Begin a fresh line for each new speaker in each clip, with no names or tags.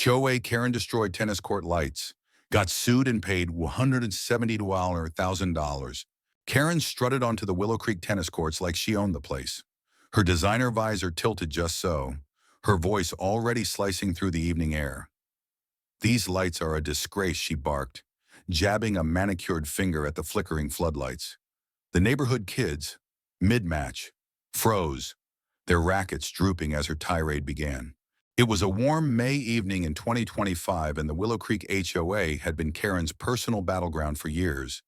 HOA Karen destroyed tennis court lights, got sued and paid $170,000. Karen strutted onto the Willow Creek tennis courts like she owned the place. Her designer visor tilted just so, her voice already slicing through the evening air. "These lights are a disgrace," she barked, jabbing a manicured finger at the flickering floodlights. The neighborhood kids, mid-match, froze, their rackets drooping as her tirade began. It was a warm May evening in 2025, and the Willow Creek HOA had been Karen's personal battleground for years.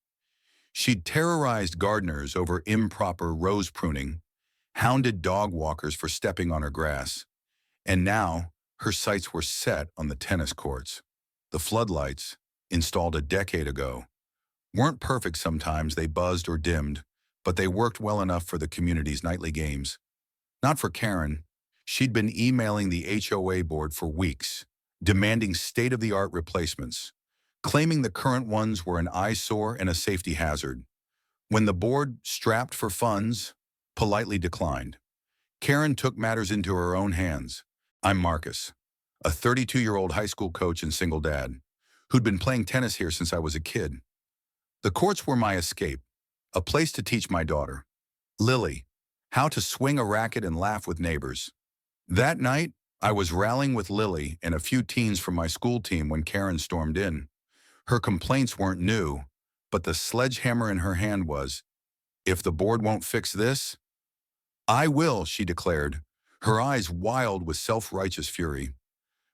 She'd terrorized gardeners over improper rose pruning, hounded dog walkers for stepping on her grass, and now her sights were set on the tennis courts. The floodlights, installed a decade ago, weren't perfect. Sometimes they buzzed or dimmed, but they worked well enough for the community's nightly games. Not for Karen. She'd been emailing the HOA board for weeks, demanding state-of-the-art replacements, claiming the current ones were an eyesore and a safety hazard. When the board, strapped for funds, politely declined, Karen took matters into her own hands. "I'm Marcus, a 32-year-old high school coach and single dad, who'd been playing tennis here since I was a kid. The courts were my escape, a place to teach my daughter, Lily, how to swing a racket and laugh with neighbors. That night, I was rallying with Lily and a few teens from my school team when Karen stormed in. Her complaints weren't new, but the sledgehammer in her hand was, 'If the board won't fix this, I will,' she declared, her eyes wild with self-righteous fury.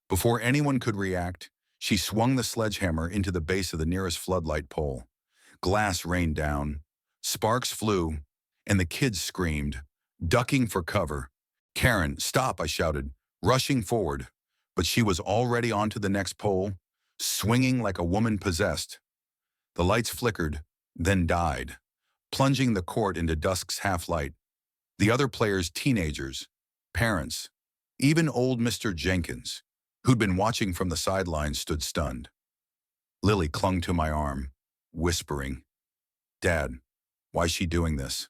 Before anyone could react, she swung the sledgehammer into the base of the nearest floodlight pole. Glass rained down, sparks flew, and the kids screamed, ducking for cover. 'Karen, stop,' I shouted, rushing forward, but she was already onto the next pole, swinging like a woman possessed. The lights flickered, then died, plunging the court into dusk's half-light. The other players, teenagers, parents, even old Mr. Jenkins, who'd been watching from the sidelines, stood stunned. Lily clung to my arm, whispering, "Dad, why's she doing this?"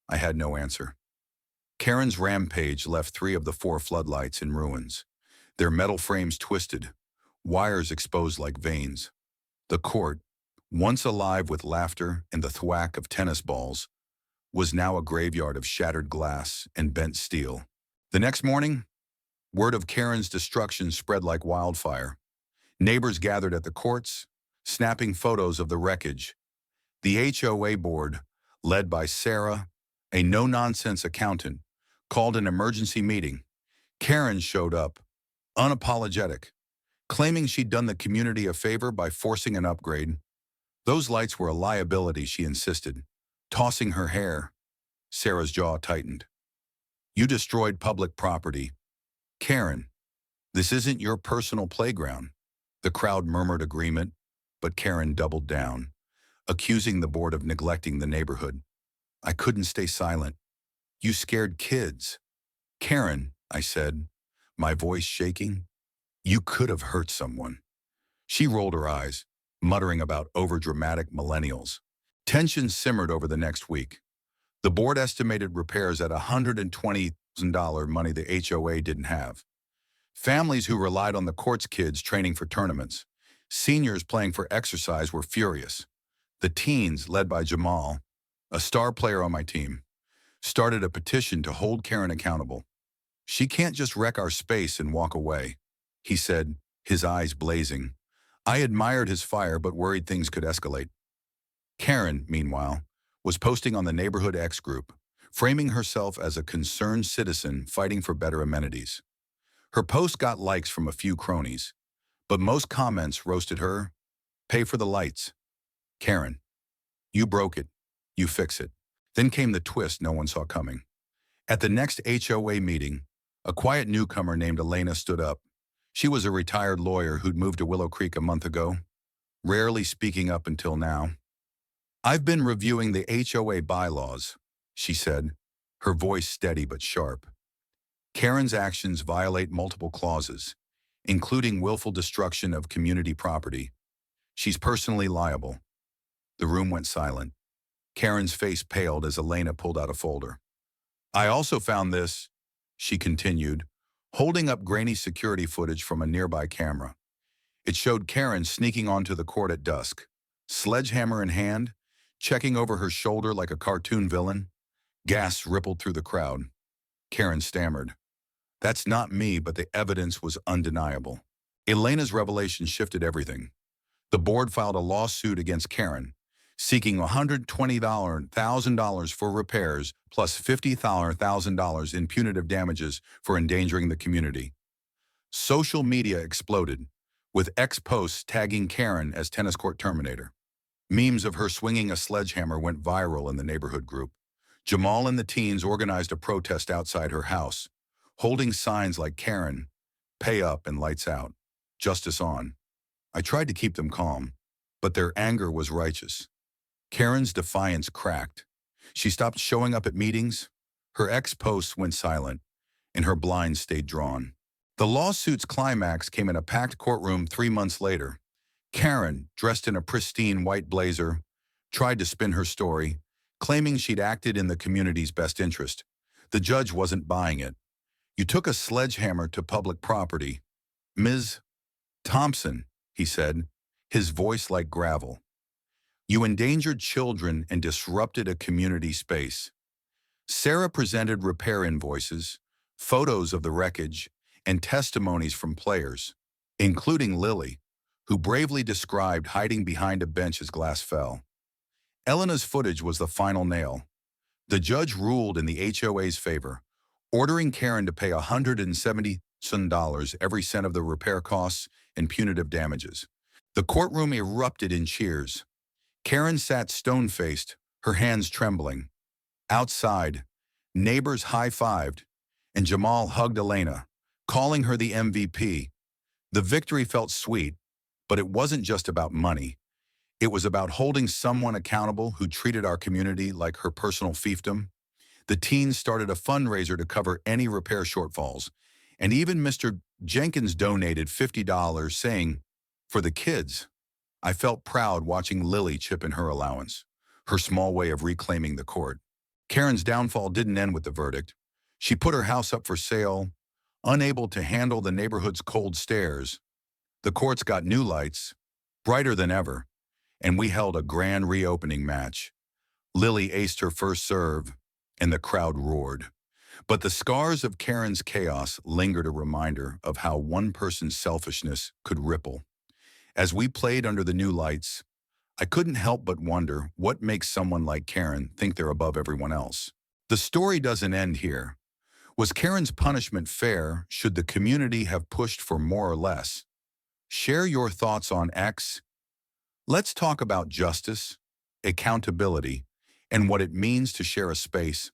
I had no answer. Karen's rampage left 3 of the 4 floodlights in ruins, their metal frames twisted, wires exposed like veins. The court, once alive with laughter and the thwack of tennis balls, was now a graveyard of shattered glass and bent steel. The next morning, word of Karen's destruction spread like wildfire. Neighbors gathered at the courts, snapping photos of the wreckage. The HOA board, led by Sarah, a no-nonsense accountant, called an emergency meeting. Karen showed up, unapologetic, claiming she'd done the community a favor by forcing an upgrade. Those lights were a liability, she insisted, tossing her hair. Sarah's jaw tightened. "You destroyed public property. Karen, this isn't your personal playground." The crowd murmured agreement, but Karen doubled down, accusing the board of neglecting the neighborhood. I couldn't stay silent. "You scared kids." "Karen," I said, my voice shaking, "you could have hurt someone." She rolled her eyes, muttering about overdramatic millennials. Tension simmered over the next week. The board estimated repairs at $120,000, money the HOA didn't have. Families who relied on the court's kids training for tournaments, seniors playing for exercise, were furious. The teens, led by Jamal, a star player on my team, started a petition to hold Karen accountable. "She can't just wreck our space and walk away," he said, his eyes blazing. I admired his fire but worried things could escalate. Karen, meanwhile, was posting on the Neighborhood X group, framing herself as a concerned citizen fighting for better amenities. Her post got likes from a few cronies, but most comments roasted her. "Pay for the lights. Karen, you broke it. You fix it." Then came the twist no one saw coming. At the next HOA meeting, a quiet newcomer named Elena stood up. She was a retired lawyer who'd moved to Willow Creek a month ago, rarely speaking up until now. "I've been reviewing the HOA bylaws," she said, her voice steady but sharp. "Karen's actions violate multiple clauses, including willful destruction of community property. She's personally liable." The room went silent. Karen's face paled as Elena pulled out a folder. "I also found this," she continued, holding up grainy security footage from a nearby camera. It showed Karen sneaking onto the court at dusk, sledgehammer in hand, checking over her shoulder like a cartoon villain. Gasps rippled through the crowd. Karen stammered, "That's not me," but the evidence was undeniable. Elena's revelation shifted everything. The board filed a lawsuit against Karen, seeking $120,000 for repairs plus $50,000 in punitive damages for endangering the community. Social media exploded, with ex-posts tagging Karen as tennis court terminator. Memes of her swinging a sledgehammer went viral in the neighborhood group. Jamal and the teens organized a protest outside her house, holding signs like "Karen, pay up and lights out, justice on." I tried to keep them calm, but their anger was righteous. Karen's defiance cracked. She stopped showing up at meetings, her ex-posts went silent, and her blinds stayed drawn. The lawsuit's climax came in a packed courtroom 3 months later. Karen, dressed in a pristine white blazer, tried to spin her story, claiming she'd acted in the community's best interest. The judge wasn't buying it. "You took a sledgehammer to public property, Ms. Thompson," he said, his voice like gravel. "You endangered children and disrupted a community space." Sarah presented repair invoices, photos of the wreckage, and testimonies from players, including Lily, who bravely described hiding behind a bench as glass fell. Elena's footage was the final nail. The judge ruled in the HOA's favor, ordering Karen to pay $170 every cent of the repair costs and punitive damages. The courtroom erupted in cheers. Karen sat stone-faced, her hands trembling. Outside, neighbors high-fived, and Jamal hugged Elena, calling her the MVP. The victory felt sweet, but it wasn't just about money. It was about holding someone accountable who treated our community like her personal fiefdom. The teens started a fundraiser to cover any repair shortfalls, and even Mr. Jenkins donated $50, saying, "For the kids." I felt proud watching Lily chip in her allowance, her small way of reclaiming the court. Karen's downfall didn't end with the verdict. She put her house up for sale, unable to handle the neighborhood's cold stares. The courts got new lights, brighter than ever, and we held a grand reopening match. Lily aced her first serve, and the crowd roared. But the scars of Karen's chaos lingered, a reminder of how one person's selfishness could ripple. As we played under the new lights, I couldn't help but wonder what makes someone like Karen think they're above everyone else. The story doesn't end here. Was Karen's punishment fair? Should the community have pushed for more or less? Share your thoughts on X. Let's talk about justice, accountability, and what it means to share a space